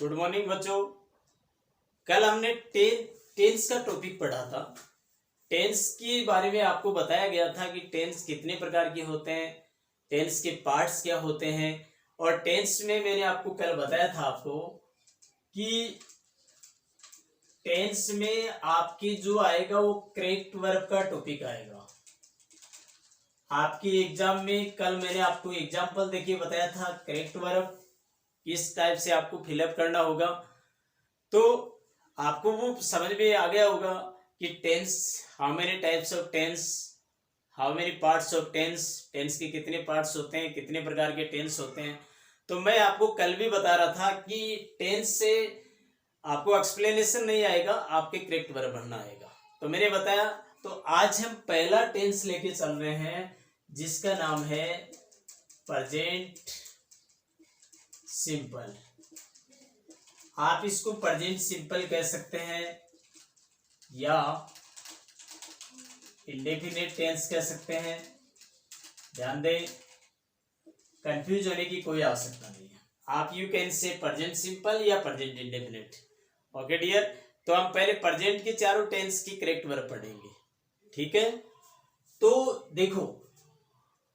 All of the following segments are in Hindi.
गुड मॉर्निंग बच्चों। कल हमने टेंस का टॉपिक पढ़ा था। टेंस के बारे में आपको बताया गया था कि टेंस कितने प्रकार के होते हैं, टेंस के पार्ट्स क्या होते हैं। और टेंस में मैंने आपको कल बताया था आपको कि टेंस में आपकी जो आएगा वो करेक्ट वर्ब का टॉपिक आएगा। आपके एग्जाम में कल मैंने आपको एग्जाम्पल देके बताया था करेक्ट वर्ब किस टाइप से आपको फिलअप करना होगा, तो आपको वो समझ में आ गया होगा कि tense, how many types of tense, how many parts of tense, tense के कितने पार्ट्स होते हैं, कितने प्रकार के टेंस होते हैं। तो मैं आपको कल भी बता रहा था कि टेंस से आपको एक्सप्लेनेशन नहीं आएगा, आपके करेक्ट वर्ब बनना आएगा। तो मैंने बताया, तो आज हम पहला टेंस लेके चल रहे हैं जिसका नाम है प्रेजेंट सिंपल। आप इसको प्रेजेंट सिंपल कह सकते हैं या इंडेफिनिट टेंस कह सकते हैं। ध्यान दें, कंफ्यूज होने की कोई आवश्यकता नहीं है। आप you can say present simple या प्रेजेंट इंडेफिनिट। ओके डियर, तो हम पहले प्रेजेंट के चारों टेंस की करेक्ट वर्ब पढ़ेंगे, ठीक है। तो देखो,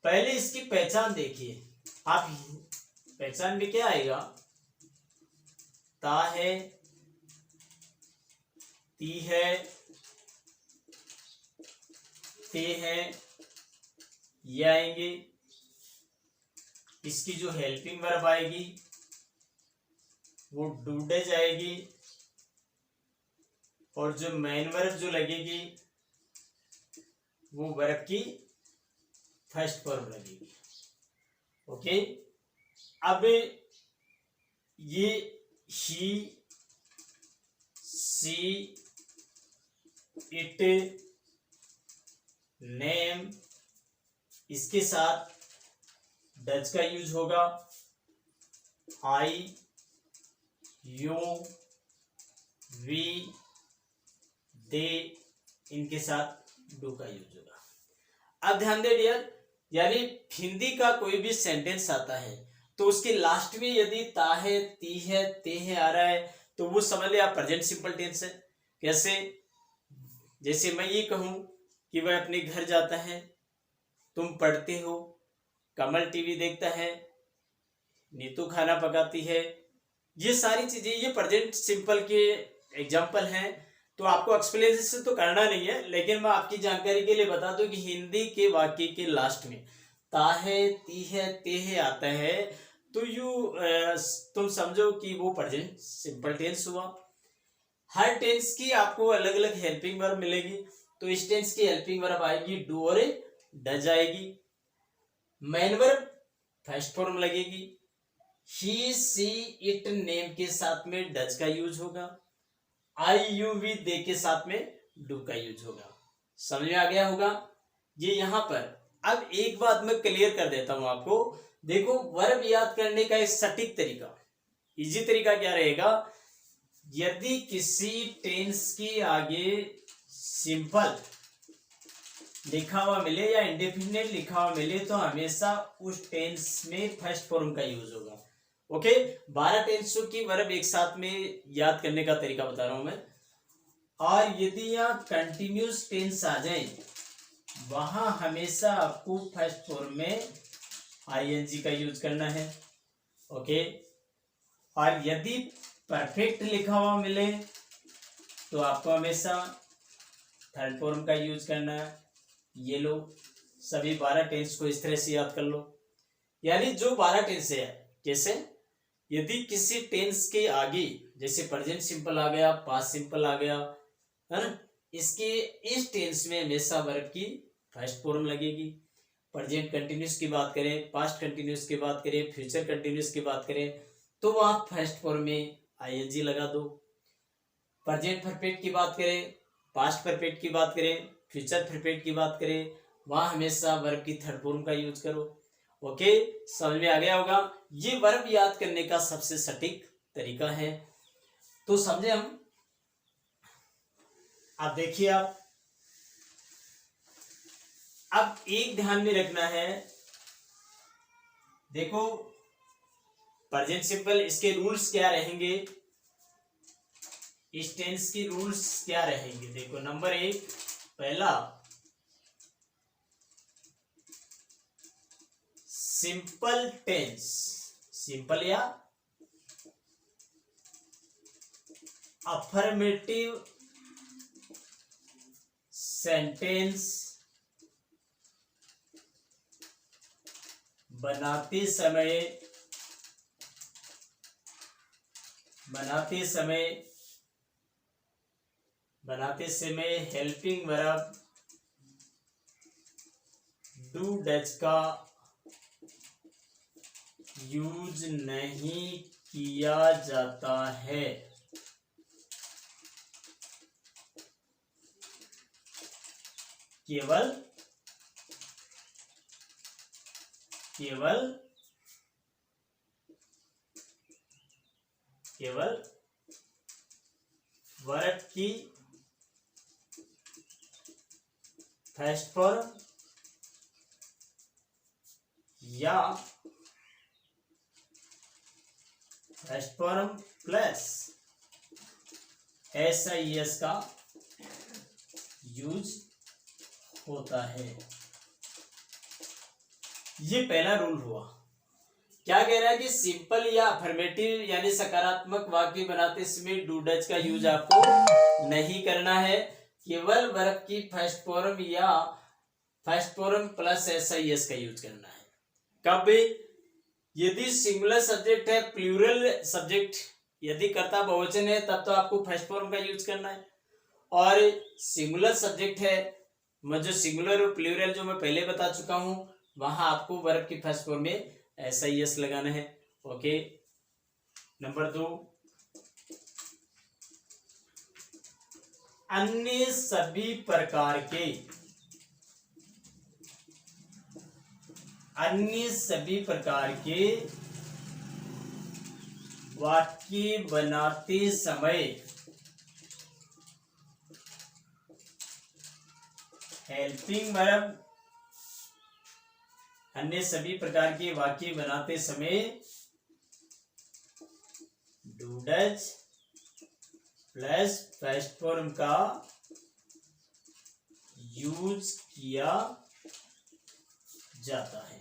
पहले इसकी पहचान देखिए। आप पहचान में क्या आएगा, ता है, ती है, ते है, ये आएंगे। इसकी जो हेल्पिंग वर्ब आएगी वो डूडे जाएगी, और जो मेन वर्ब जो लगेगी वो वर्ब की फर्स्ट फॉर्म लगेगी। ओके, अब ये ही, सी, इट, नेम, इसके साथ डज का यूज होगा। आई, यू, वी, दे, इनके साथ डू का यूज होगा। अब ध्यान दे डियर, यानी हिंदी का कोई भी सेंटेंस आता है तो उसके लास्ट में यदि ता है, ती है, ते है आ रहा है तो वो समझ ले आप प्रेजेंट सिंपल टेंस है। कैसे? जैसे मैं ये कहूं कि वह अपने घर जाता है, तुम पढ़ते हो, कमल टीवी देखता है, नीतू खाना पकाती है। ये सारी चीजें ये प्रेजेंट सिंपल के एग्जाम्पल हैं। तो आपको एक्सप्लेनेशन तो करना नहीं है, लेकिन मैं आपकी जानकारी के लिए बता दूं कि हिंदी के वाक्य के लास्ट में ता है, ती है, ते है आता है तो तुम समझो कि वो प्रेजेंट सिंपल टेंस हुआ। हर टेंस की आपको अलग अलग हेल्पिंग वर्ब मिलेगी। तो इस टेंस की हेल्पिंग वर्ब आएगी डू और डज आएगी। मेन वर्ब फर्स्ट फॉर्म लगेगी। ही, सी, इट, नेम के साथ में डज का यूज होगा। आई, यू, वी, दे के साथ में डू का यूज होगा। समझ में आ गया होगा ये यहां पर। अब एक बात मैं क्लियर कर देता हूं आपको। देखो, वर्ब याद करने का एक सटीक तरीका, इजी तरीका क्या रहेगा, यदि किसी टेंस के आगे सिंपल लिखा हुआ मिले या इंडेफिनिट लिखा हुआ मिले तो हमेशा उस टेंस में फर्स्ट फॉर्म का यूज होगा। ओके, 12 टेंसों की वर्ब एक साथ में याद करने का तरीका बता रहा हूं मैं। और यदि यहाँ कंटिन्यूस टेंस आ जाए वहां हमेशा आपको फर्स्ट फॉर्म में आईएनजी का यूज करना है। ओके, और यदि परफेक्ट लिखा हुआ मिले तो आपको हमेशा थर्ड फॉर्म का यूज करना है। ये लो, सभी 12 टेंस को इस तरह से याद कर लो। यानी जो 12 टेंस है, जैसे यदि किसी टेंस के आगे जैसे प्रेजेंट सिंपल आ गया, पास्ट सिंपल आ गया, है ना, इसके इस टेंस में हमेशा वर्ब की फर्स्ट फॉर्म लगेगी। प्रेजेंट कंटिन्यूस की बात करें, पास्ट कंटिन्यूस की बात करें, फ्यूचर कंटिन्यूस की बात करें तो वहां फर्स्ट फॉर्म में आईएनजी लगा दो। प्रेजेंट परफेक्ट की बात करें, पास्ट परफेक्ट की बात करें, फ्यूचर परफेक्ट की बात करें, वहां हमेशा वर्ब की थर्ड फॉर्म का यूज करो। ओके, समझ में आ गया होगा। ये वर्ब याद करने का सबसे सटीक तरीका है। तो समझे हम। अब देखिए, आप अब एक ध्यान में रखना है, देखो प्रेजेंट सिंपल इसके रूल्स क्या रहेंगे। इस टेंस की रूल्स क्या रहेंगे? देखो, नंबर 1, पहला सिंपल टेंस, सिंपल या अफर्मेटिव सेंटेंस बनाते समय हेल्पिंग वर्ब डू डज का यूज नहीं किया जाता है। केवल वर्ब की फर्स्ट फॉर्म या फर्स्ट फॉर्म प्लस SIS का यूज होता है। ये पहला रूल हुआ। क्या कह रहा है कि सिंपल या अफर्मेटिव यानी सकारात्मक वाक्य बनाते समय डू डज का यूज आपको नहीं करना है, केवल वर्ब की फर्स्ट फॉर्म या फर्स्ट फॉर्म प्लस SIS का यूज करना है। कब? यदि सिंगुलर सब्जेक्ट है, प्लूरल सब्जेक्ट यदि कर्ता बहुवचन है तब तो आपको फर्स्ट फॉर्म का यूज करना है, और सिंगुलर सब्जेक्ट है, जो सिंगुलर और प्लूरल जो मैं पहले बता चुका हूं, वहां आपको वर्ब की फर्स्ट फॉर्म में SIS लगाना है। ओके। नंबर 2, अन्य सभी प्रकार के वाक्य बनाते समय हेल्पिंग वर्ब, अन्य सभी प्रकार के वाक्य बनाते समय do does plus first form का यूज किया जाता है।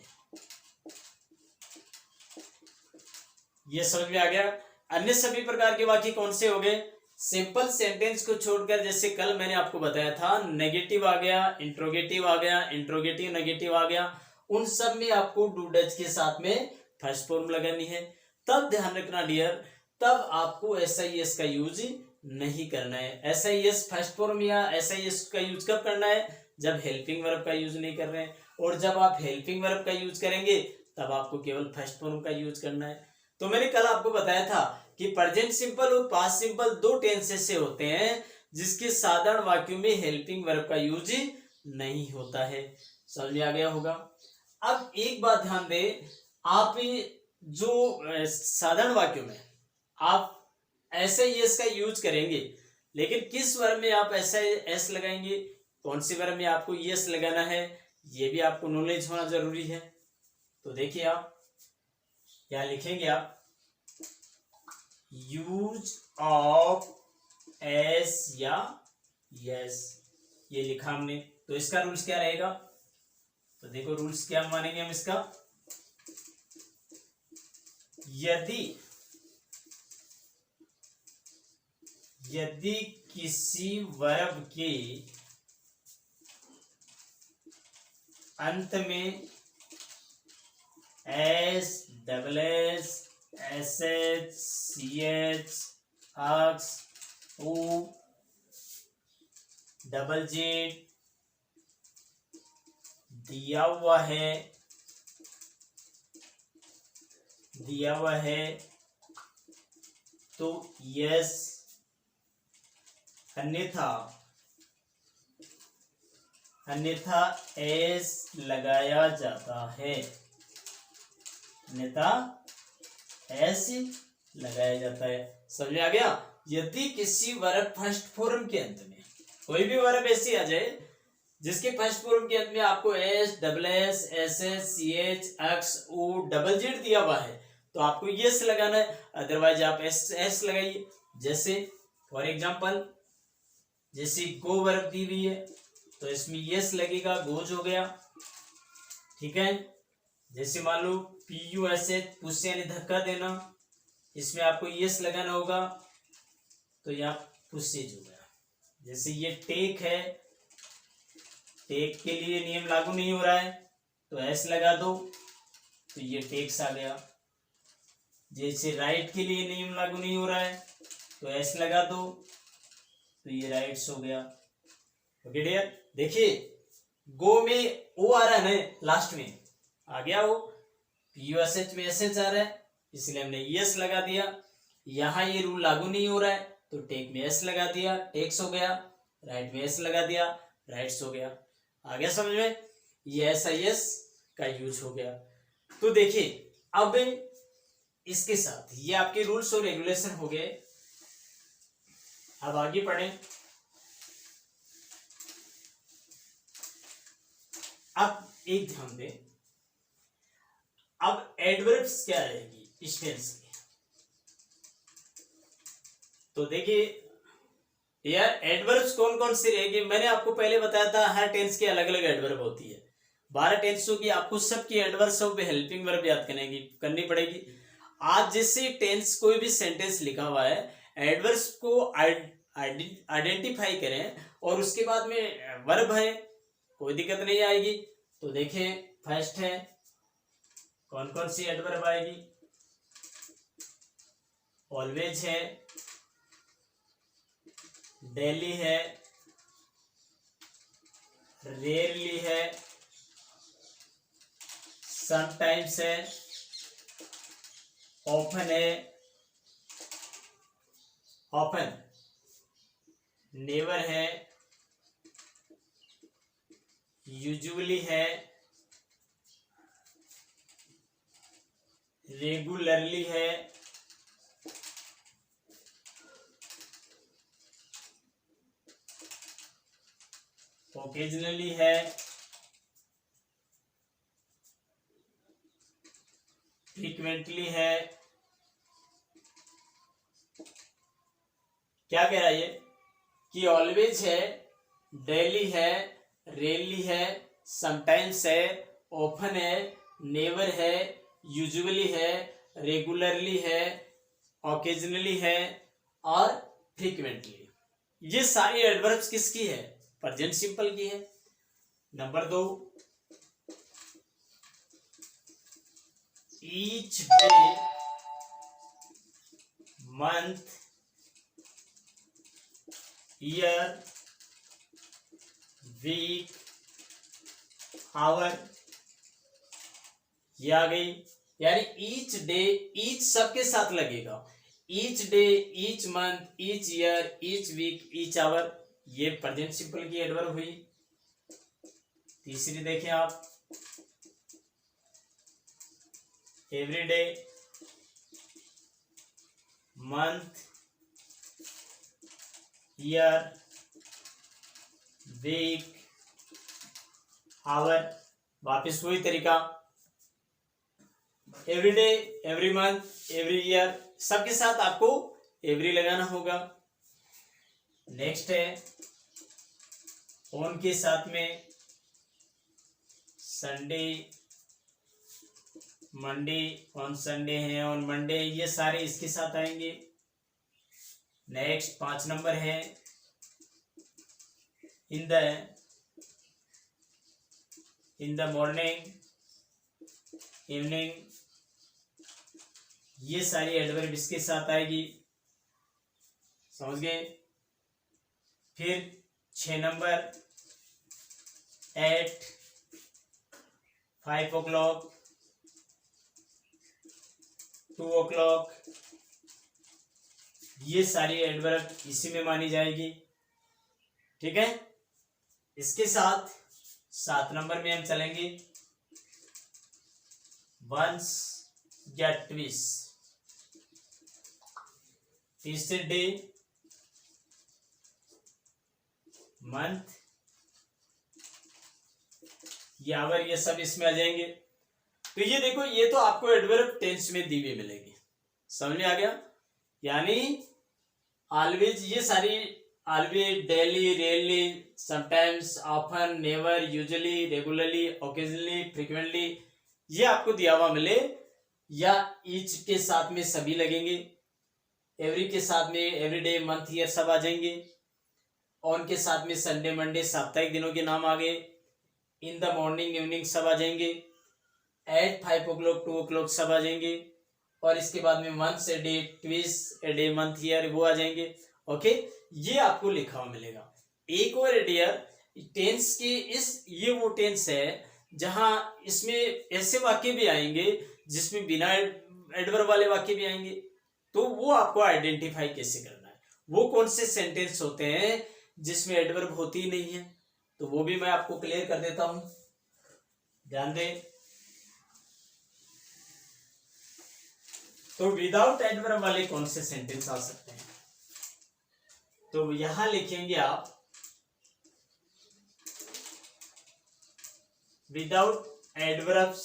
ये समझ में आ गया? अन्य सभी प्रकार के वाक्य कौन से हो गए? सिंपल सेंटेंस को छोड़कर, जैसे कल मैंने आपको बताया था, नेगेटिव आ गया, इंट्रोगेटिव आ गया, इंट्रोगेटिव नेगेटिव आ गया, उन सब में आपको डू डज के साथ में फर्स्ट फॉर्म लगानी है। तब ध्यान रखना डियर, तब आपको SIS का यूज नहीं करना है। SIS फर्स्ट फॉर्म या SIS का यूज कब करना है? जब हेल्पिंग वर्ब का यूज नहीं कर रहे हैं, और जब आप हेल्पिंग वर्ब का यूज करेंगे तब आपको केवल फर्स्ट फॉर्म का यूज करना है। तो मैंने कल आपको बताया था कि प्रेजेंट सिंपल और पास्ट सिंपल दो टेंसेस से होते हैं जिसके साधारण वाक्यों में हेल्पिंग वर्ब का यूज नहीं होता है। समझ में आ गया होगा? अब एक बात ध्यान दें, आप जो साधारण वाक्यों में आप SIS का यूज करेंगे, लेकिन किस वर्ब में आप SIS लगाएंगे, कौन सी वर्ब में आपको यस लगाना है, ये भी आपको नॉलेज होना जरूरी है। तो देखिए, आप क्या लिखेंगे? आप यूज ऑफ एस या यस, ये लिखा हमने। तो इसका रूल्स क्या रहेगा? तो देखो, रूल्स क्या मानेंगे हम इसका। यदि किसी वर्ब के अंत में S, SS, SH, CH, X, O, ZZ दिया हुआ है तो यस, अन्यथा एस लगाया जाता है, समझ में आ गया? यदि किसी वर्ब फर्स्ट फॉर्म के अंत में, कोई भी वर्ब ऐसी आ जाए जिसके फर्स्ट फॉर्म के अंत में आपको S, SS, SS, CH, X, O, ZZ दिया हुआ है, तो आपको यस लगाना है, अदरवाइज आप S लगाइए। जैसे फॉर एग्जाम्पल जैसे गो वर्ब दी हुई है तो इसमें यस लगेगा, गोज हो गया। ठीक है, जैसे मान लो PUSH पुश यानी धक्का देना, इसमें आपको यस लगाना होगा तो यहाँ पुशेज हो गया। जैसे ये टेक है, टेक के लिए नियम लागू नहीं हो रहा है तो एस लगा दो तो ये टेक्स आ गया। जैसे राइट के लिए नियम लागू नहीं हो रहा है तो एस लगा दो तो ये राइट्स हो गया। ओके डियर, देखिए गो में ओ आ रहा है ना, लास्ट में आ गया वो, PUSH में SH आ रहा है इसलिए हमने यस लगा दिया। यहां ये रूल लागू नहीं हो रहा है तो टेक में एस लगा दिया, टेक्स हो गया। राइट में एस लगा दिया, राइट्स हो गया। आ गया समझ में, ये SIS का यूज हो गया। तो देखिए अब इसके साथ ये आपके रूल्स और रेगुलेशन हो गए। अब आगे पढ़ें। अब एक ध्यान दें, अब एडवर्ब्स क्या रहेगी इस टेंस की। तो देखिए यार एडवर्ब्स कौन कौन सी रहेगी, मैंने आपको पहले बताया था हर टेंस की अलग अलग एडवर्ब होती है। 12 टेंस होगी, आपको सबकी एडवर्ब्स ऑफ हेल्पिंग वर्ब याद करनी पड़ेगी। आज जैसे टेंस कोई भी सेंटेंस लिखा हुआ है, एडवर्ब्स को आइडेंटिफाई करें और उसके बाद में वर्ब है, कोई दिक्कत नहीं आएगी। तो देखें फर्स्ट है, कौन कौन सी एडवर्ब आएगी। ऑलवेज है, डेली है, रेयरली है, समटाइम्स है, ऑफन है, ऑफन, नेवर है, यूजुअली है, रेगुलरली है, ओकेजनली है, फ्रीक्वेंटली है। क्या कह रहा है ये कि ऑलवेज है, डेली है, रेयरली है, समटाइम्स है, ऑफन है, नेवर है, यूजुअली है, रेगुलरली है, ओकेजनली है और फ्रीक्वेंटली। ये सारी एडवर्ब्स किसकी है, प्रेजेंट सिंपल की है। Number 2, each day, month, year, week, hour, ये आ गई। यानी ईच डे, ईच सबके साथ लगेगा, each day, each month, each year, each week, each hour, ये प्रेजेंट सिंपल की एडवर्ब हुई। तीसरी देखें आप, every day, month, year, week, hour, वापिस वही तरीका, every day, every month, every year, सबके साथ आपको एवरी लगाना होगा। नेक्स्ट है ऑन के साथ में संडे, मंडे, ऑन संडे है, ऑन मंडे, ये सारे इसके साथ आएंगे। नेक्स्ट 5 नंबर है इन द मॉर्निंग, इवनिंग, ये सारी एडवर्ब इसके साथ आएगी, समझ गए। फिर 6 नंबर, एट, 5 o'clock, 2 o'clock, ये सारी एडवर्ब इसी में मानी जाएगी। ठीक है, इसके साथ 7 नंबर में हम चलेंगे, वंस या ट्विस, तीसरे डे, मंथ, ये आवर, ये सब इसमें आ जाएंगे। तो ये देखो, ये तो आपको एडवर्ब टेंस में दी हुई मिलेगी, समझ में आ गया। यानी ऑलवेज, ये सारी always, daily, rarely, sometimes, often, never, usually, regularly, occasionally, frequently, ये आपको दिया हुआ मिले, या ईच के साथ में सभी लगेंगे, एवरी के साथ में एवरी डे, मंथ, ईयर सब आ जाएंगे, ऑन के साथ में संडे, मंडे, साप्ताहिक दिनों के नाम आ गए, इन द मॉर्निंग, इवनिंग सब आ जाएंगे, एट 5 o'clock, 2 o'clock सब आ जाएंगे, और इसके बाद में months a day, twice a day, month, year वो आ जाएंगे। ओके, ये आपको लिखा हुआ मिलेगा। एक और डियर, टेंस के ये वो टेंस है जहां इसमें ऐसे वाक्य भी आएंगे जिसमें बिना एडवर्ब वाले वाक्य भी आएंगे, तो वो आपको आइडेंटिफाई कैसे करना है, वो कौन से सेंटेंस होते हैं जिसमें एडवर्ब होती ही नहीं है, तो वो भी मैं आपको क्लियर कर देता हूं, ध्यान दें। तो विदाउट एडवर्ब वाले कौन से सेंटेंस आ सकते हैं, तो यहां लिखेंगे आप विदाउट एडवर्ब्स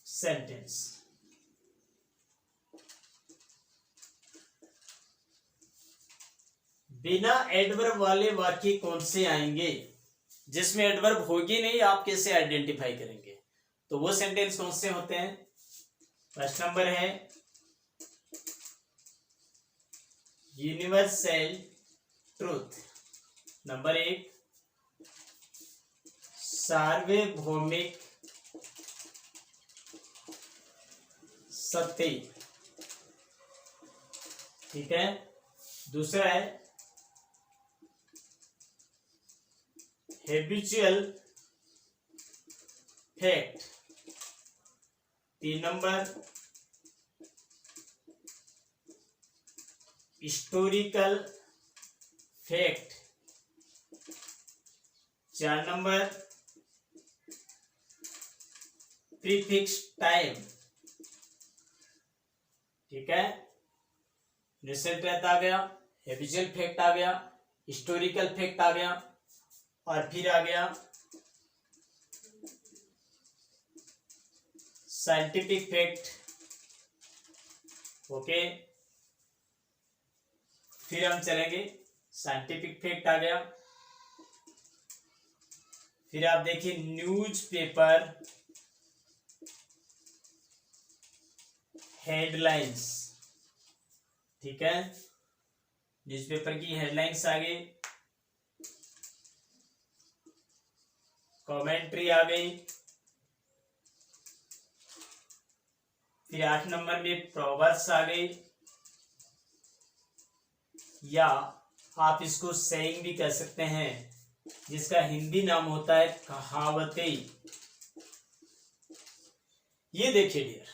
सेंटेंस। बिना एडवर्ब वाले वाक्य कौन से आएंगे जिसमें एडवर्ब होगी नहीं, आप कैसे आइडेंटिफाई करेंगे, तो वो सेंटेंस कौन से होते हैं। फर्स्ट नंबर है यूनिवर्सल ट्रूथ, नंबर 1 सार्वभौमिक सत्य, ठीक है। दूसरा है habitual fact, 3 number historical fact, 4 number prefix time, ठीक है। रिसेंट डेथ आ गया, हैबिचुअल फैक्ट आ गया, हिस्टोरिकल फैक्ट आ गया, और फिर आ गया साइंटिफिक फैक्ट, ओके। फिर हम चलेंगे, साइंटिफिक फैक्ट आ गया, फिर आप देखिए न्यूज़पेपर हेडलाइंस, ठीक है, न्यूज़पेपर की हेडलाइंस आ गई, कमेंट्री आ गई, फिर 8 नंबर में प्रोवर्ब्स आ गई, या आप इसको सेइंग भी कह सकते हैं, जिसका हिंदी नाम होता है कहावतें। ये देखिए डियर,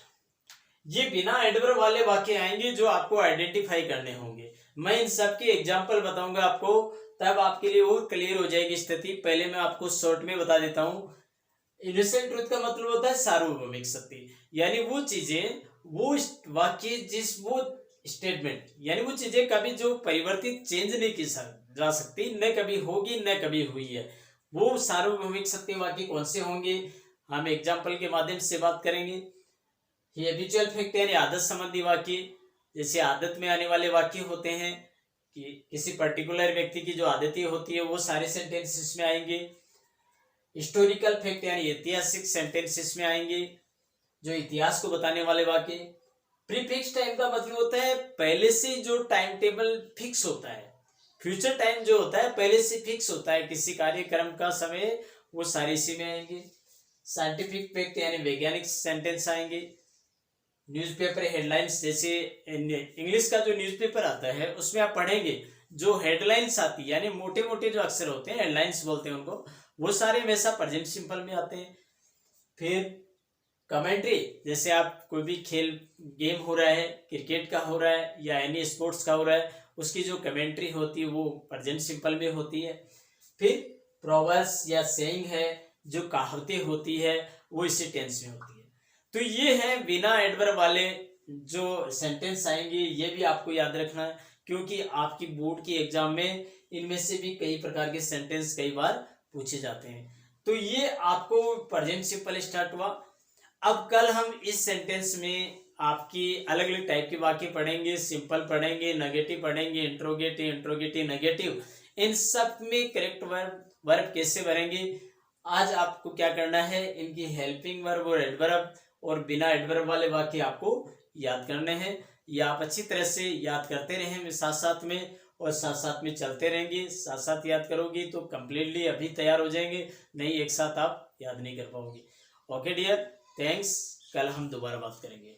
ये बिना एडवर्ब वाले वाक्य आएंगे जो आपको आइडेंटिफाई करने होंगे। मैं इन सब के एग्जाम्पल बताऊंगा आपको, तब आपके लिए और क्लियर हो जाएगी स्थिति। पहले मैं आपको शॉर्ट में बता देता हूं। यूनिवर्सल ट्रूथ का मतलब होता है सार्वभौमिक सत्य, यानी वो चीजें, वो वाक्य, वो स्टेटमेंट, यानी वो चीजें कभी जो परिवर्तित चेंज नहीं की जा सकती, न कभी होगी न कभी हुई है, वो सार्वभौमिक सत्य वाक्य कौन से होंगे, हम एग्जाम्पल के माध्यम से बात करेंगे। हैबिचुअल फैक्ट यानी आदत संबंधी वाक्य, जैसे आदत में आने वाले वाक्य होते हैं कि किसी पर्टिकुलर व्यक्ति की जो आदतें होती है, वो सारे सेंटेंस इसमें आएंगे। हिस्टोरिकल फैक्ट यानी ऐतिहासिक सेंटेंस इसमें आएंगे, जो इतिहास को बताने वाले वाक्य। प्रीफिक्स टाइम का मतलब होता है पहले से जो टाइम टेबल फिक्स होता है, फ्यूचर टाइम जो होता है पहले से फिक्स होता है किसी कार्यक्रम का समय, वो सारे इसी में आएंगे। साइंटिफिक फैक्ट यानी वैज्ञानिक सेंटेंस आएंगे। न्यूज़पेपर हेडलाइंस, जैसे इंग्लिश का जो न्यूज़पेपर आता है उसमें आप पढ़ेंगे जो हेडलाइंस आती है, यानी मोटे मोटे जो अक्षर होते हैं हेडलाइंस बोलते हैं उनको, वो सारे हमेशा प्रेजेंट सिंपल में आते हैं। फिर कमेंट्री, जैसे आप कोई भी खेल गेम हो रहा है, क्रिकेट का हो रहा है या एनी स्पोर्ट्स का हो रहा है, उसकी जो कमेंट्री होती है वो प्रेजेंट सिंपल में होती है। फिर प्रोवर्ब्स या सेइंग है, जो कहावतें होती है, वो इसी टेंस में होती है। तो ये है बिना एडवर्ब वाले जो सेंटेंस आएंगे, ये भी आपको याद रखना है, क्योंकि आपकी बोर्ड की एग्जाम में इनमें से भी कई प्रकार के सेंटेंस कई बार पूछे जाते हैं। तो ये आपको प्रेजेंट सिंपल स्टार्ट हुआ। अब कल हम इस सेंटेंस में आपकी अलग अलग टाइप के वाक्य पढ़ेंगे, सिंपल पढ़ेंगे, नेगेटिव पढ़ेंगे, इंट्रोगेटिव, इंट्रोगेटिव, नेगेटिव, इन सब में करेक्ट वर्ब कैसे भरेंगे। आज आपको क्या करना है, इनकी हेल्पिंग वर्ब और एडवर्ब और बिना एडवर्ब वाले वाक्य आपको याद करने हैं। ये आप अच्छी तरह से याद करते रहें साथ साथ में, और साथ साथ में चलते रहेंगे, साथ साथ याद करोगे तो कंप्लीटली अभी तैयार हो जाएंगे, नहीं एक साथ आप याद नहीं कर पाओगे। ओके डियर, थैंक्स, कल हम दोबारा बात करेंगे।